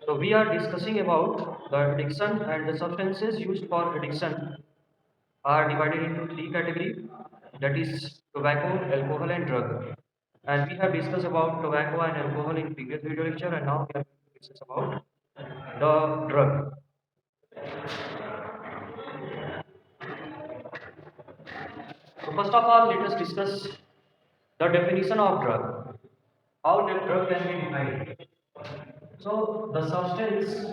So we are discussing about the addiction, and the substances used for addiction are divided into three categories, that is tobacco, alcohol and drug. And we have discussed about tobacco and alcohol in previous video lecture, and now we are going to discuss about the drug. So first of all, let us discuss the definition of drug. How the drug can be defined. So the substances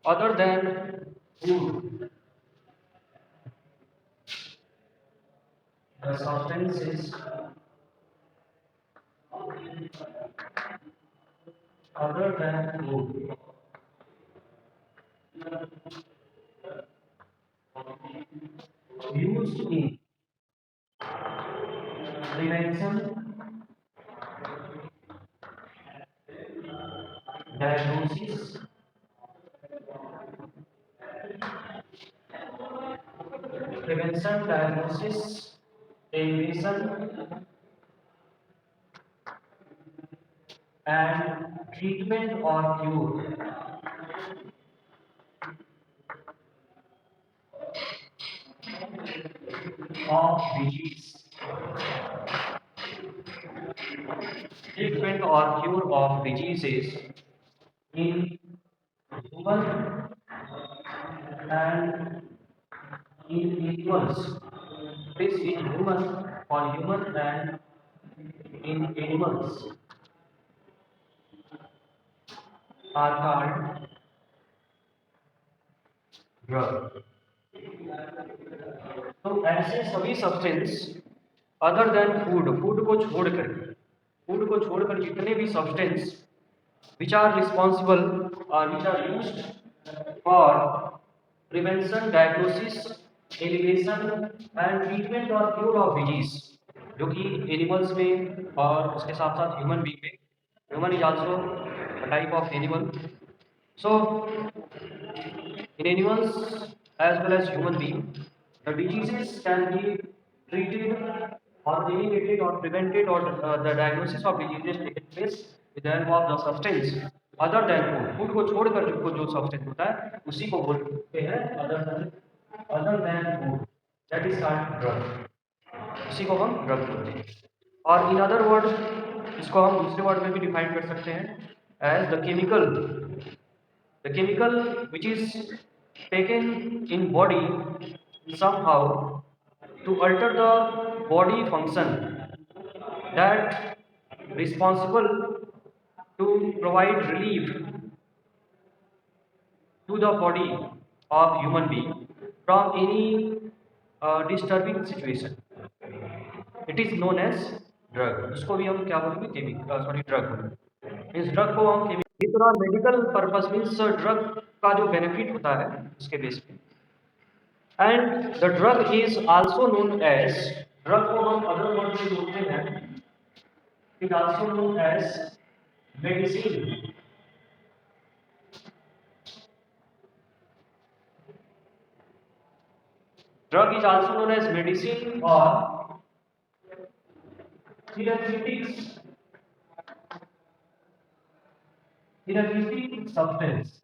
other than food, the substances other than food used in prevention, diagnosis, elimination, and treatment or cure of disease. Treatment or cure of diseases in human and in animals. This in human, for human and in animals are called drug. तो ऐसे सभी substance other than food, food को छोड़कर जितने भी substance which are responsible or which are used for prevention, diagnosis, elimination and treatment or cure of disease, जो कि animals में और उसके साथ साथ ह्यूमन बीइंग में, human is also a type of animal. So in animals as well as human being, the diseases can be treated or eliminated or prevented, or the diagnosis of diseases taken place with the help of the substance other than food. Food को छोड़कर जो substance होता है उसी को बोलते हैं other than food, that is called drug. इसी को हम ड्रग बोलते हैं. और इन अदर वर्ड इसको हम दूसरे वर्ड में भी डिफाइन कर सकते हैं as the chemical which is taken in body somehow to alter the body function, that responsible to provide relief to the body of human being from any disturbing situation. It is known as drug. इसको भी हम क्या बोलेंगे, drug बोलेंगे. इस drug को हम इतना मेडिकल पर्पस मीन्स ड्रग का जो बेनिफिट होता है उसके बेस पे. And the drug is also known as, drug को हम अदर वर्ड में बोलते हैं, it also known as medicine. Drug is also known as medicine और थेरेप्यूटिक्स, थेरेप्यूटिक सब्सटेंस.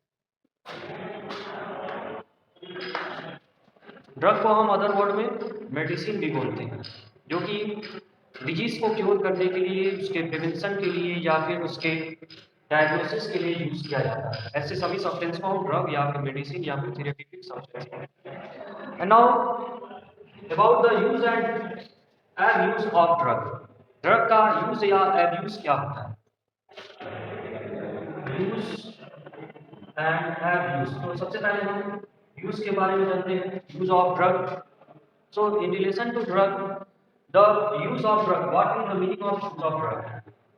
ड्रग को हम अदर वर्ड में मेडिसिन भी बोलते हैं, जो कि डिजीज को क्योर करने के लिए, उसके प्रिवेंशन के लिए या फिर उसके डायग्नोसिस के लिए यूज किया जाता है. ऐसे सभी सब्सटेंस को हम ड्रग या फिर मेडिसिन या फिर थेरेप्यूटिक सब्सटेंस बोलते हैं. And now about the use and abuse of drug. Drug का यूज या एब्यूज क्या होता है? Use and abuse. तो सबसे पहले हम यूज के बारे में जानते हैं, use of drug. So in relation to drug, the use of drug, what is the meaning of use of drug?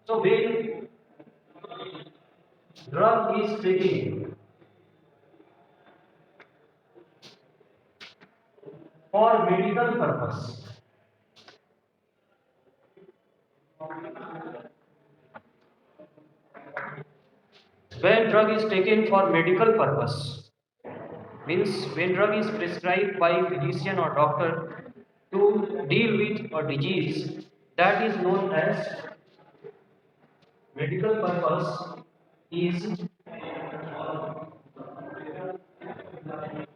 So when drug is taken for medical purpose, when drug is taken for medical purpose, means when drug is prescribed by physician or doctor to deal with a disease that is known as medical purpose is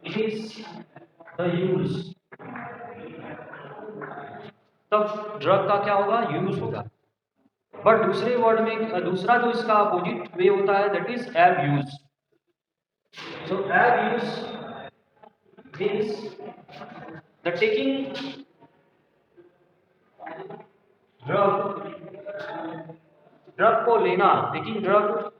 it is the use, तब drug का क्या होगा, use होगा। But दूसरे word में दूसरा जो इसका अपोजिट वे होता है दैट इज एब यूज। सो एब use means the taking drug, drug को लेना, taking drug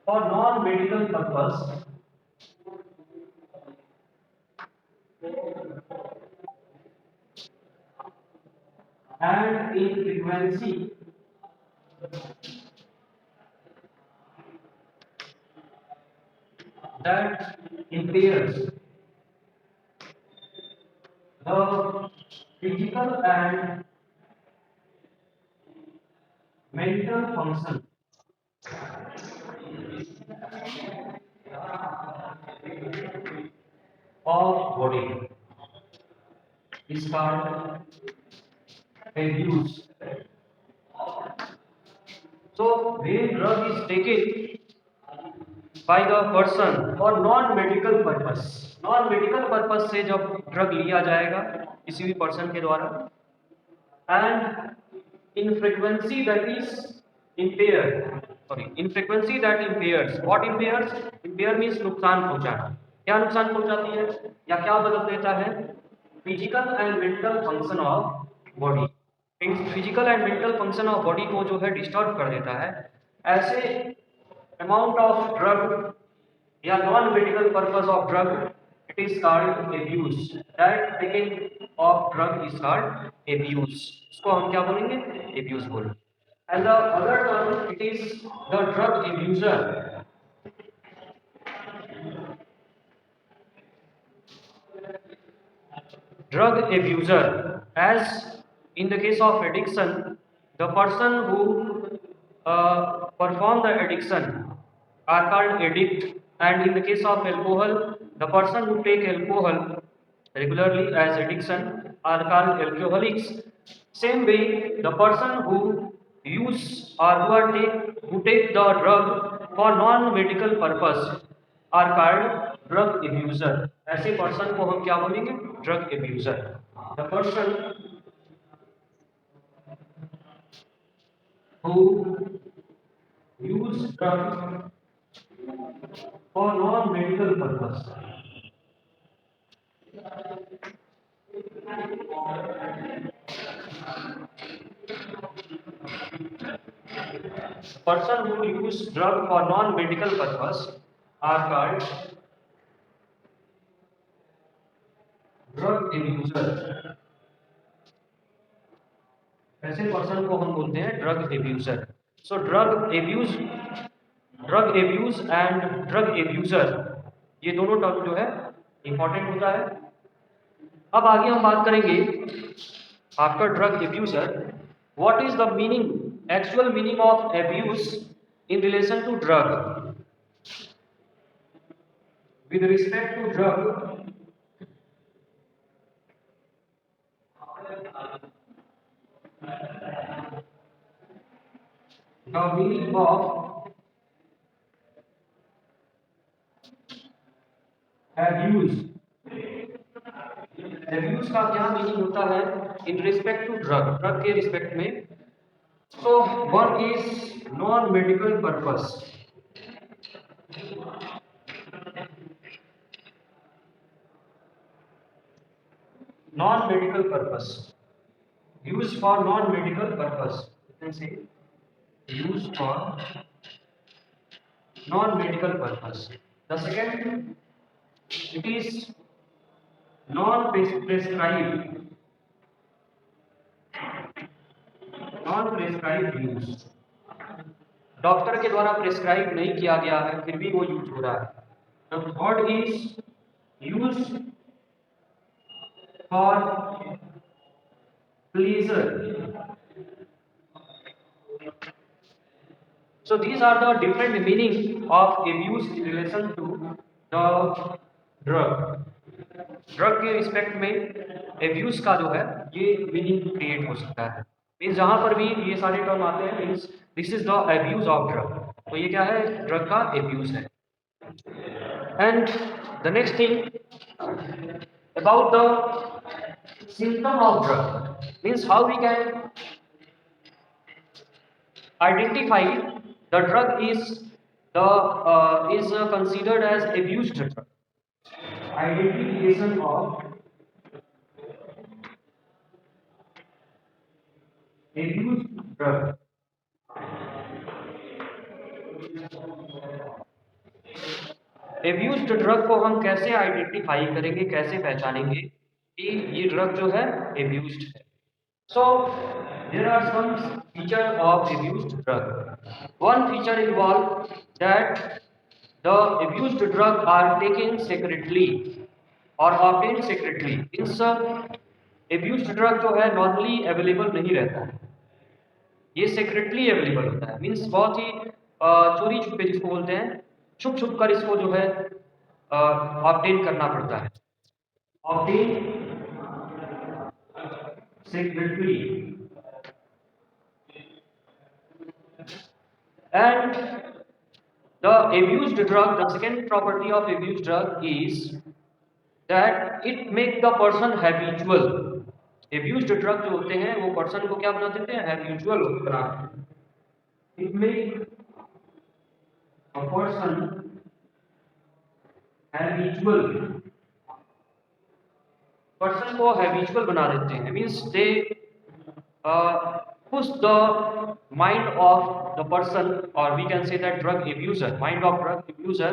for non-medical purpose and in frequency that impairs the physical and mental function of body is called abuse. So when drug is taken by the person for non-medical purpose, non-medical purpose से जब drug लिया जाएगा किसी भी person के द्वारा, and in frequency that is impaired, sorry, in frequency that impairs, what impairs, impair means नुकसान पहुंचाना, क्या नुकसान पहुंचाती है या क्या बदल देता है, physical and mental function of body, physical and mental function of body को जो है डिस्टर्ब कर देता है, ऐसे amount of drug या non medical purpose of drug, it is called abuse, that taking of drug is called abuse, इसको हम क्या बोलेंगे, abuse बोलेंगे। and the other term it is the drug abuser, drug abuser, as in the case of addiction, the person who perform the addiction are called addict, and in the case of alcohol, the person who take alcohol regularly as addiction are called alcoholics. Same way, the person who use or who take the drug for non-medical purpose are called drug abuser. ऐसे person को हम क्या बोलेंगे, drug abuser, the person who use drug for non-medical purpose. Person who use drug for non-medical purpose are called drug abuser. ऐसे person को हम बोलते हैं drug abuser. So drug abuse and drug abuser, ये दोनों टर्म जो है important होता है। अब आगे हम बात करेंगे after drug abuser, what is the meaning, actual meaning of abuse in relation to drug, with respect to drug the meaning of abuse, abuse का क्या मीनिंग होता है in respect to drug, drug के रिस्पेक्ट में। So one is non medical purpose, non medical purpose, use for non medical purpose, you can say used for non-medical purpose. The second, it is non-prescribed, non-prescribed use, doctor के द्वारा prescribe नहीं किया गया है फिर भी वो यूज हो रहा है। The third is use for pleasure. So these are the different meaning of abuse in relation to the drug. Drug के रिस्पेक्ट में एब्यूज का जो है ये मीनिंग क्रिएट हो सकता है। मीन्स जहाँ पर भी ये सारे टर्म आते हैं means this is the abuse of drug, तो ये क्या है, ड्रग का एब्यूज है। And the next thing about the symptom of drug means how we can identify the drug is considered as abused drug. Identification of abused drug. Abused drug को हम कैसे identify करेंगे, कैसे पहचानेंगे कि ये ड्रग जो है एब्यूज्ड है। So there are some feature of abused drug. One feature involve that the abused drug are taken secretly और obtained secretly. Means abused drug जो है नॉर्मली अवेलेबल नहीं रहता है, ये सेक्रेटली अवेलेबल होता है। मींस बहुत ही चोरी छुपे जिसको बोलते हैं, छुप छुप कर इसको जो है ऑब्टेन करना पड़ता है। Obtain secretly and the abused drug, the second property of abused drug is that it make the person habitual। abused drug जो होते हैं वो पर्सन को क्या बना देते हैं, हैबिचुअल बना देते हैं। it make a person habitual, person को हैबिचुअल बना देते हैं। Means they push the mind of the person, or we can say that drug abuser, mind of drug abuser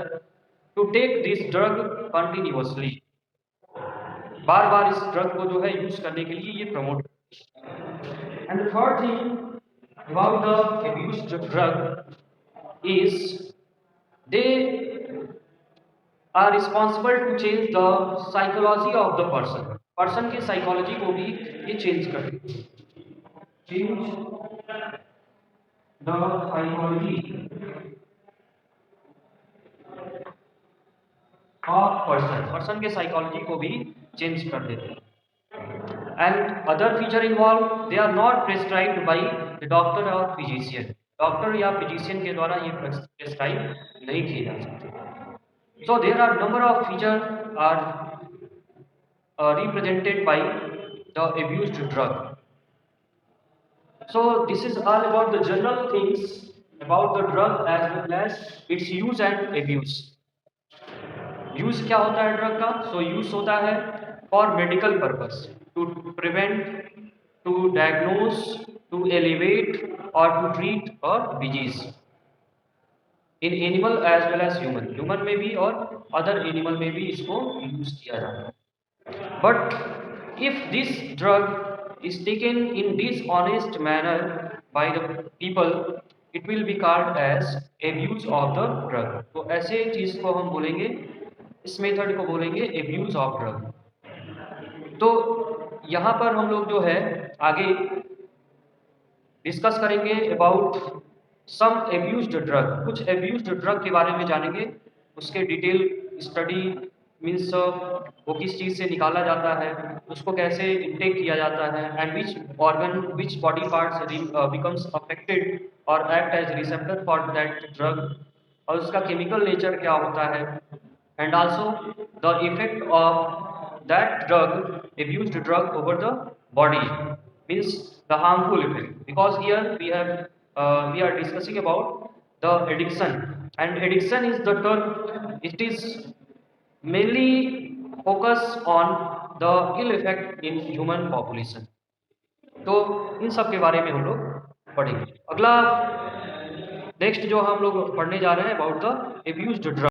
to take this drug continuously। बार बार इस drug को जो है use करने के लिए ये promote. And the third thing about the abused drug is they are responsible to change the psychology of the person. Person की psychology को भी ये चेंज करते हैं। Change the psychology of person, person के साइकोलॉजी को भी चेंज कर देते हैं। And other feature involve, they are not prescribed by the doctor और फिजिशियन। डॉक्टर या फिजिशियन के द्वारा ये प्रेस्क्राइब नहीं किए जा सकते। So there are number of feature are represented by the abused drug। So this is all about the general things about the drug as well as its use and abuse। Use क्या होता है drug का? So use होता है for medical purpose, to prevent, to diagnose, to elevate और to treat और disease in animal as well as human. Human में भी और अदर एनिमल में भी इसको यूज किया जाता है। But if this drug is taken in dishonest manner by the people, it will be called as abuse of the drug। तो ऐसे चीज को हम बोलेंगे, इस मेथड को बोलेंगे abuse of drug। तो यहाँ पर हम लोग जो है आगे डिस्कस करेंगे अबाउट सम abused drug। कुछ abused drug के बारे में जानेंगे, उसके डिटेल स्टडी मीन्स वो किस चीज़ से निकाला जाता है, उसको कैसे इंटेक किया जाता है, and which organ, which body parts becomes affected और act as receptor for that drug, और उसका केमिकल नेचर क्या होता है, and also the effect of that drug, abused drug over the body, means the harmful effect. Because here we are discussing about the addiction, and addiction is the term, it is mainly focus on the ill effect in human population। तो इन सब के बारे में हम लोग पढ़ेंगे। अगला next जो हम लोग पढ़ने जा रहे हैं अबाउट द एब्यूज्ड ड्रग।